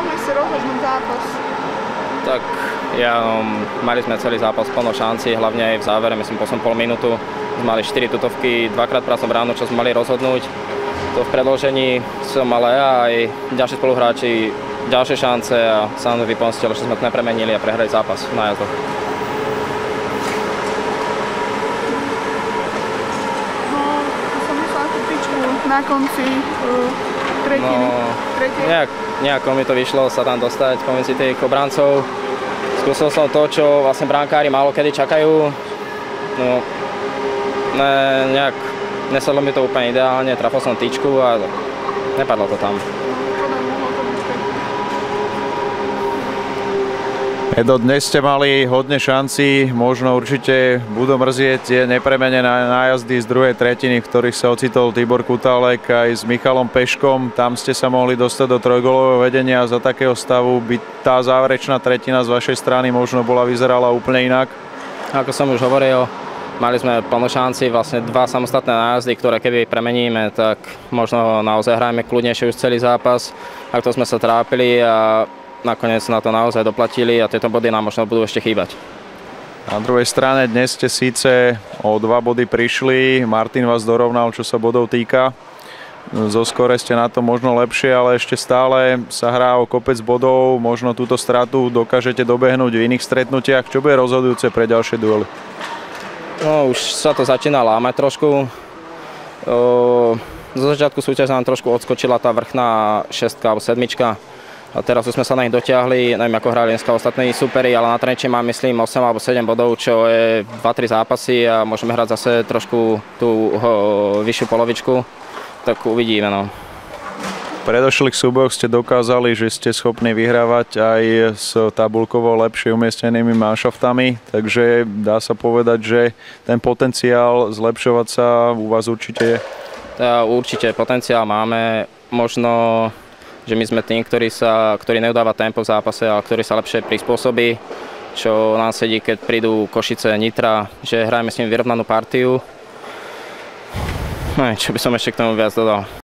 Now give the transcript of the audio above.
mohli si rozhodnúť zápas? Tak mali sme celý zápas plno šanci, hlavne aj v závere, myslím, poslednú pol minútu. Sme mali 4 tutovky, dvakrát prázdnu bránu, čo sme mali rozhodnúť. To v predĺžení som mal aj ďalší spoluhráči ďalšie šance a sa nám vypomstilo, že sme to nepremenili a prehrali zápas na jazdu. No, som myslela tú tyčku na konci tretiny. Nejako mi to vyšlo sa tam dostať pomedzi tých obrancov. Skúsil som to, čo vlastne bránkári málo kedy čakajú. No, nejak nesadlo mi to úplne ideálne, trafil som tyčku a nepadlo to tam. Edo, dnes ste mali hodne šanci, možno určite budú mrzieť tie nepremenené nájazdy z druhej tretiny, v ktorých sa ocitol Tibor Kutálek aj s Michalom Peškom. Tam ste sa mohli dostať do trojgólového vedenia a za takého stavu by tá záverečná tretina z vašej strany možno vyzerala úplne inak? Ako som už hovoril, mali sme plno šanci, vlastne 2 samostatné nájazdy, ktoré keby premeníme, tak možno naozaj hrajeme kľudnejšie už celý zápas. Ak to sme sa trápili a nakoniec na to naozaj doplatili a tieto body nám možno budú ešte chýbať. Na druhej strane dnes ste síce o 2 body prišli, Martin vás dorovnal, čo sa bodov týka. Zo skore ste na to možno lepšie, ale ešte stále sa hrá o kopec bodov, možno túto stratu dokážete dobehnúť v iných stretnutiach. Čo bude rozhodujúce pre ďalšie duely? No, už sa to začína lámať trošku. Zo začiatku súťaže nám trošku odskočila tá vrchná 6 alebo 7. A teraz už sme sa na nich dotiahli, neviem ako hrali dneska ostatní superi, ale na Trenčín mám myslím 8 alebo 7 bodov, čo je 2-3 zápasy a môžeme hrať zase trošku tú vyššiu polovičku, tak uvidíme. No. V predošlých súbojoch ste dokázali, že ste schopní vyhrávať aj s tabuľkovo lepšie umiestnenými manšaftami, takže dá sa povedať, že ten potenciál zlepšovať sa u vás určite je? Určite potenciál máme, možno že my sme tým, ktorý neudáva tempo v zápase, ale ktorý sa lepšie prispôsobí, čo nám sedí, keď prídu Košice, Nitra, že hrajeme s ním vyrovnanú partiu. Čo by som ešte k tomu viac dodal.